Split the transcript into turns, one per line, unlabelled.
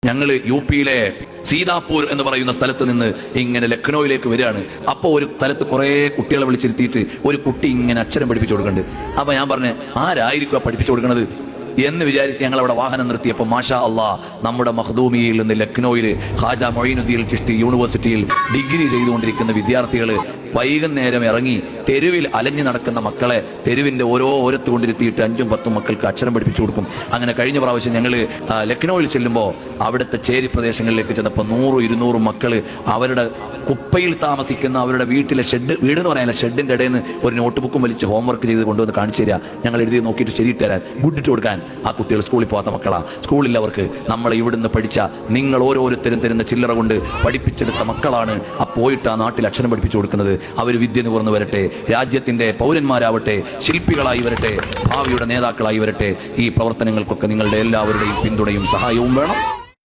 ഞങ്ങൾ യുപിയിലെ സീതാപൂർ എന്ന് പറയുന്ന സ്ഥലത്ത് നിന്ന് ഇങ്ങനെ ലക്നൌവിലേക്ക് വരികയാണ്. അപ്പോൾ ഒരു സ്ഥലത്ത് കുറെ കുട്ടികളെ വിളിച്ചിരുത്തിയിട്ട് ഒരു കുട്ടി ഇങ്ങനെ അക്ഷരം പഠിപ്പിച്ചു കൊടുക്കുന്നുണ്ട്. അപ്പൊ ഞാൻ പറഞ്ഞു, ആരായിരിക്കും പഠിപ്പിച്ചു കൊടുക്കുന്നത് എന്ന് വിചാരിച്ച് ഞങ്ങൾ അവിടെ വാഹനം നിർത്തിയപ്പോൾ മാഷാ അള്ളാ, നമ്മുടെ മഖ്ദൂമിയിൽ നിന്ന് ലക്നൌവിൽ ഖാജ മൊയ്നുദ്ദീൻ ചിശ്തി യൂണിവേഴ്സിറ്റിയിൽ ഡിഗ്രി ചെയ്തുകൊണ്ടിരിക്കുന്ന വിദ്യാർത്ഥികൾ വൈകുന്നേരം ഇറങ്ങി തെരുവിൽ അലഞ്ഞു നടക്കുന്ന മക്കളെ തെരുവിന്റെ ഓരത്ത് കൊണ്ടിരുത്തിയിട്ട് 5-10 മക്കൾക്ക് അക്ഷരം പഠിപ്പിച്ചു കൊടുക്കും. അങ്ങനെ കഴിഞ്ഞ പ്രാവശ്യം ഞങ്ങൾ ലക്നൌവിൽ ചെല്ലുമ്പോൾ അവിടുത്തെ ചേരി പ്രദേശങ്ങളിലേക്ക് ചെന്നപ്പോൾ 100-200 മക്കള് അവരുടെ കുപ്പയിൽ താമസിക്കുന്ന അവരുടെ വീട്ടിലെ വീട് എന്ന് പറയാനില്ല, ഷെഡിന്റെ ഇടയിൽ നിന്ന് ഒരു നോട്ട് ബുക്കും വലിച്ച് ഹോംവർക്ക് ചെയ്ത് കൊണ്ടുവന്ന് കാണിച്ചു തരാം, ഞങ്ങൾ എഴുതി നോക്കിയിട്ട് ശരിയിട്ട് തരാൻ, ഗുഡിട്ട് കൊടുക്കാൻ. ആ കുട്ടികൾ സ്കൂളിൽ പോകാത്ത മക്കളാ, സ്കൂളില്ലവർക്ക് നമ്മളെ ഇവിടുന്ന് പഠിച്ച നിങ്ങൾ ഓരോരുത്തരും തരുന്ന ചില്ലറ കൊണ്ട് പഠിപ്പിച്ചെടുത്ത മക്കളാണ്. ആ പോയിട്ട് ആ നാട്ടിൽ അക്ഷരം പഠിപ്പിച്ചു കൊടുക്കുന്നത്. അവർ വിദ്യ നുകർന്നു വരട്ടെ, രാജ്യത്തിന്റെ പൗരന്മാരാവട്ടെ, ശില്പികളായി വരട്ടെ, ഭാവിയുടെ നേതാക്കളായി വരട്ടെ. ഈ പ്രവർത്തനങ്ങൾക്കൊക്കെ നിങ്ങളുടെ എല്ലാവരുടെയും പിന്തുണയും സഹായവും വേണം.